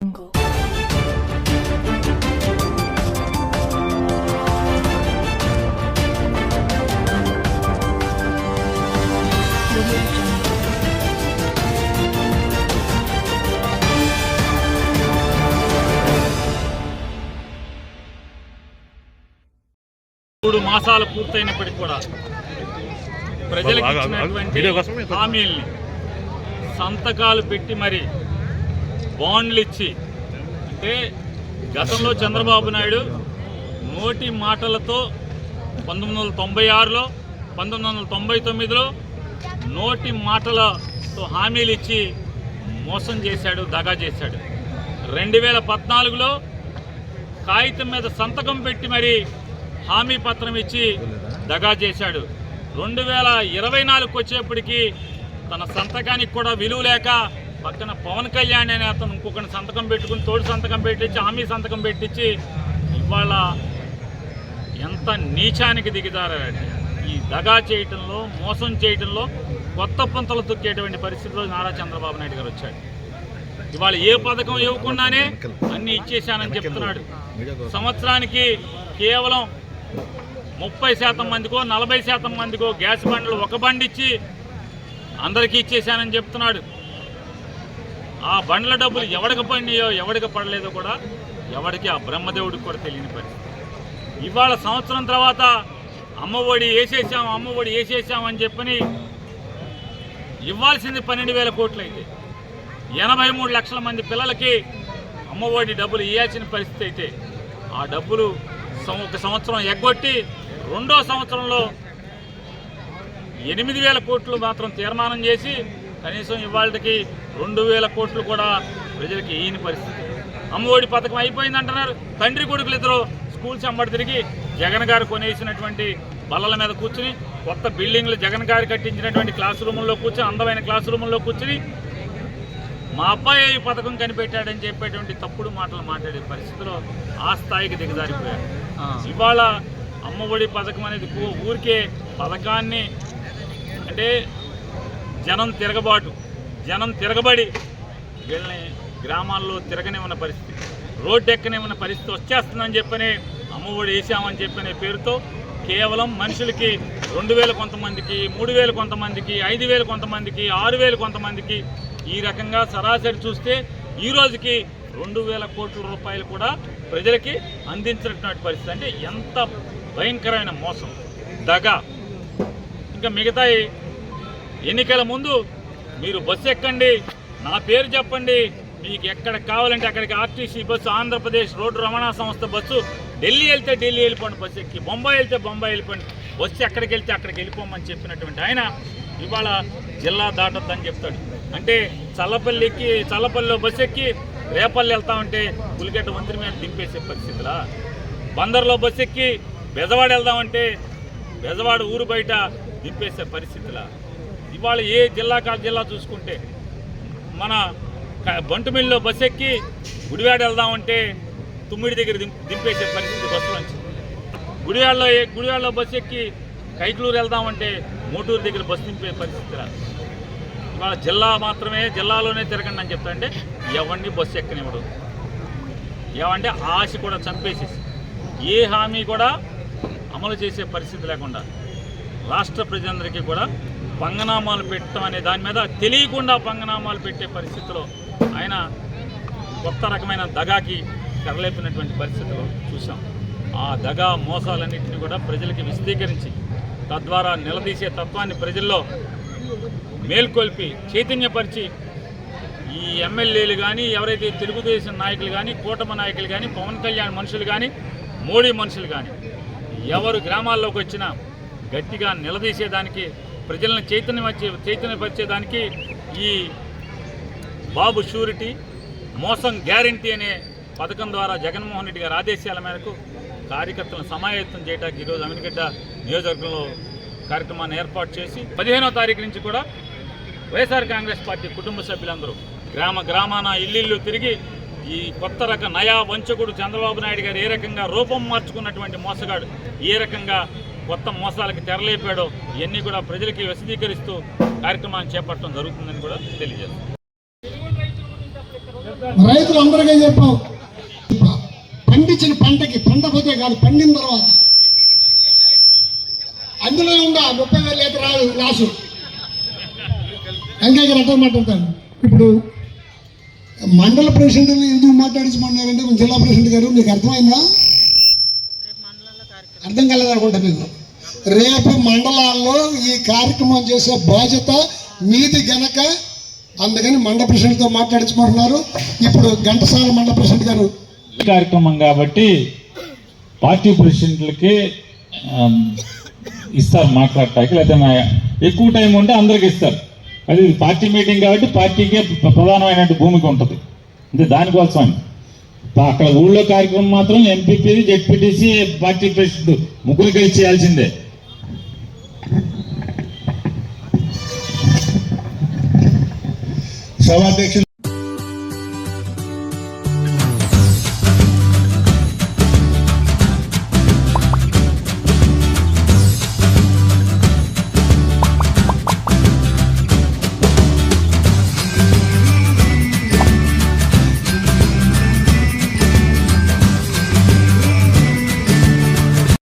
మూడు మాసాలు పూర్తయినప్పటికీ కూడా ప్రజలకు ఇచ్చినటువంటి హామీల్ని సంతకాలు పెట్టి మరి బాండ్లు ఇచ్చి, అంటే గతంలో చంద్రబాబు నాయుడు నోటి మాటలతో 1996లో 1999లో నోటి మాటలతో హామీలు ఇచ్చి మోసం చేశాడు, దగా చేశాడు. 2014లో కాగితం మీద సంతకం పెట్టి మరి హామీ పత్రం ఇచ్చి దగా చేశాడు. 2024కి వచ్చేప్పటికీ తన సంతకానికి కూడా విలువ లేక పక్కన పవన్ కళ్యాణ్ అనే అతను ఇంకొకటి సంతకం పెట్టుకుని తోడు సంతకం పెట్టించి హామీ సంతకం పెట్టించి ఇవాళ ఎంత నీచానికి దిగజారండి. ఈ దగా చేయటంలో, మోసం చేయటంలో కొత్త పంతలు తొక్కేటువంటి పరిస్థితిలో నారా చంద్రబాబు నాయుడు గారు వచ్చాడు. ఇవాళ ఏ పథకం ఇవ్వకుండానే అన్నీ ఇచ్చేశానని చెప్తున్నాడు. సంవత్సరానికి కేవలం 30% మందికో 40% మందికో గ్యాస్ బండ్లు ఒక బండి ఇచ్చి అందరికీ ఇచ్చేశానని చెప్తున్నాడు. ఆ బండ్ల డబ్బులు ఎవడికి పడినాయో ఎవడికి పడలేదో కూడా ఎవడికి ఆ బ్రహ్మదేవుడికి కూడా తెలియని పరిస్థితి. ఇవాళ సంవత్సరం తర్వాత అమ్మఒడి వేసేసాం అని చెప్పని ఇవ్వాల్సింది 12,000 కోట్లు అయితే 83 లక్షల మంది పిల్లలకి అమ్మఒడి డబ్బులు ఇవ్వాల్సిన పరిస్థితి అయితే ఆ డబ్బులు ఒక సంవత్సరం ఎగ్గొట్టి రెండో సంవత్సరంలో 8,000 కోట్లు మాత్రం తీర్మానం చేసి కనీసం ఇవాళకి 2,000 కోట్లు కూడా ప్రజలకి ఈయన పరిస్థితి. అమ్మఒడి పథకం అయిపోయిందంటున్నారు. తండ్రి కొడుకులు ఇద్దరు స్కూల్స్ అమ్మడి తిరిగి జగన్ గారు కొనేసినటువంటి బల్లల మీద కూర్చుని కొత్త బిల్డింగ్లు జగన్ గారు కట్టించినటువంటి క్లాస్ రూముల్లో కూర్చుని అందమైన క్లాస్ రూముల్లో కూర్చుని మా అబ్బాయి ఈ పథకం కనిపెట్టాడని చెప్పేటువంటి తప్పుడు మాటలు మాట్లాడే పరిస్థితిలో ఆ స్థాయికి దిగజారిపోయారు. ఇవాళ అమ్మఒడి పథకం అనేది ఊరికే పథకాన్ని అంటే జనం తిరగబడి వీళ్ళని గ్రామాల్లో తిరగనివ్వని పరిస్థితి, రోడ్డు ఎక్కనివ్వని పరిస్థితి వచ్చేస్తుందని చెప్పని అమ్మఒడి వేసామని చెప్పనే పేరుతో కేవలం మనుషులకి 2,000 కొంతమందికి, 3,000 కొంతమందికి, 5,000 కొంతమందికి, 6,000 కొంతమందికి, ఈ రకంగా సరాసరి చూస్తే ఈ రోజుకి 2,000 కోట్ల రూపాయలు కూడా ప్రజలకి అందించినటువంటి పరిస్థితి. అంటే ఎంత భయంకరమైన మోసం, దగా. ఇంకా మిగతా ఎన్నికల ముందు మీరు బస్సు ఎక్కండి, నా పేరు చెప్పండి, మీకు ఎక్కడికి కావాలంటే అక్కడికి ఆర్టీసీ బస్సు, ఆంధ్రప్రదేశ్ రోడ్డు రవాణా సంస్థ బస్సు, ఢిల్లీ వెళ్తే ఢిల్లీ వెళ్ళిపోండి బస్సు ఎక్కి, బొంబాయి వెళ్తే బొంబాయి వెళ్ళిపోండి, బస్సు ఎక్కడికి వెళ్తే అక్కడికి వెళ్ళిపోమని చెప్పినటువంటి ఆయన ఇవాళ జిల్లా దాటొద్దని చెప్తాడు. అంటే చల్లపల్లిలో బస్సు ఎక్కి రేపల్లి వెళ్తామంటే పులిగడ్డ మంత్రి మీద దింపేసే పరిస్థితులా, బందర్లో బస్సు ఎక్కి బెజవాడ వెళ్దామంటే బెజవాడ ఊరు బయట దింపేసే పరిస్థితులా. ఇవాళ ఏ జిల్లా చూసుకుంటే మన బంటుమిల్లో బస్సు ఎక్కి గుడివాడ వెళ్దామంటే తుమ్మిడి దగ్గర దింపేసే పరిస్థితి బస్సులోంచి. గుడివాడలో బస్సు ఎక్కి కైకలూరు వెళ్దామంటే మోటూరు దగ్గర బస్సు దింపే పరిస్థితిలా. ఇవాళ జిల్లాలోనే తిరగండి అని చెప్తారంటే ఎవరిని బస్సు ఎక్కనివ్వడు. ఏమంటే ఆశ కూడా చంపేసేసి ఏ హామీ కూడా అమలు చేసే పరిస్థితి లేకుండా రాష్ట్ర ప్రజలందరికీ కూడా పంగనామాలు పెట్టడం అనే దాని మీద తెలియకుండా పంగనామాలు పెట్టే పరిస్థితిలో ఆయన కొత్త రకమైన దగాకి తెరలేపినటువంటి పరిస్థితులు చూసాం. ఆ దగా మోసాలన్నింటినీ కూడా ప్రజలకి విశదీకరించి తద్వారా నిలదీసే తత్వాన్ని ప్రజల్లో మేల్కొల్పి చైతన్యపరిచి ఈ ఎమ్మెల్యేలు కానీ, ఎవరైతే తెలుగుదేశం నాయకులు కానీ, కూటమి నాయకులు కానీ, పవన్ కళ్యాణ్ మనుషులు కానీ, మోడీ మనుషులు కానీ ఎవరు గ్రామాల్లోకి వచ్చినా గట్టిగా నిలదీసేదానికి, ప్రజలను చైతన్యపరిచేదానికి ఈ బాబు షూరిటీ మోసం గ్యారంటీ అనే పథకం ద్వారా జగన్మోహన్ రెడ్డి గారి ఆదేశాల మేరకు కార్యకర్తలను సమాయత్తం చేయడానికి ఈరోజు అమీన్గడ్డ నియోజకవర్గంలో కార్యక్రమాన్ని ఏర్పాటు చేసి 15వ తారీఖు నుంచి కూడా వైఎస్ఆర్ కాంగ్రెస్ పార్టీ కుటుంబ సభ్యులందరూ గ్రామాన ఇల్లు తిరిగి ఈ కొత్త రకం నయా వంచకుడు చంద్రబాబు నాయుడు గారు ఏ రకంగా రూపం మార్చుకున్నటువంటి మోసగాడు ఏ రకంగా కొత్త మోసాలకి తెరలేపాడో ఇవన్నీ కూడా ప్రజలకి విశదీకరిస్తూ కార్యక్రమాన్ని చేపట్టడం జరుగుతుందని కూడా తెలియజేస్తుంది. రైతులందరికీ చెప్పాం, పండించిన పంటకి పండపోతే కాదు, పండిన తర్వాత అందులో ఉందా 30,000 ఎకరాలు లాసు. వెంకయ్య గారు అట్లా మాట్లాడతాను. ఇప్పుడు మండల ప్రెసిడెంట్ ఎందుకు మాట్లాడించమన్నారంటే మన జిల్లా ప్రెసిడెంట్ గారు, మీకు అర్థమైందా? అర్థం కాలేదనుకుంటా మీకు. రేపు మండలాల్లో ఈ కార్యక్రమం చేసే బాధ్యత మీది గనక, అందుకని మండల ప్రెసిడెంట్తో మాట్లాడించమంటున్నారు. ఇప్పుడు ఘంటసాల మండల ప్రెసిడెంట్ గారు. కార్యక్రమం కాబట్టి పార్టీ ప్రెసిడెంట్లకి ఇస్తారు మాట్లాడటానికి, లేదా ఎక్కువ టైం ఉంటే అందరికి ఇస్తారు. అది పార్టీ మీటింగ్ కాబట్టి పార్టీకే ప్రధానమైన భూమిక ఉంటుంది. అంటే దానికోసం అని అక్కడ ఊళ్ళో కార్యక్రమం మాత్రం ఎంపీపీ, జెడ్పీటీసీ, పార్టీ ప్రెసిడెంట్ ముగ్గురు కలిసి చేయాల్సిందే. సభాధ్యక్షులు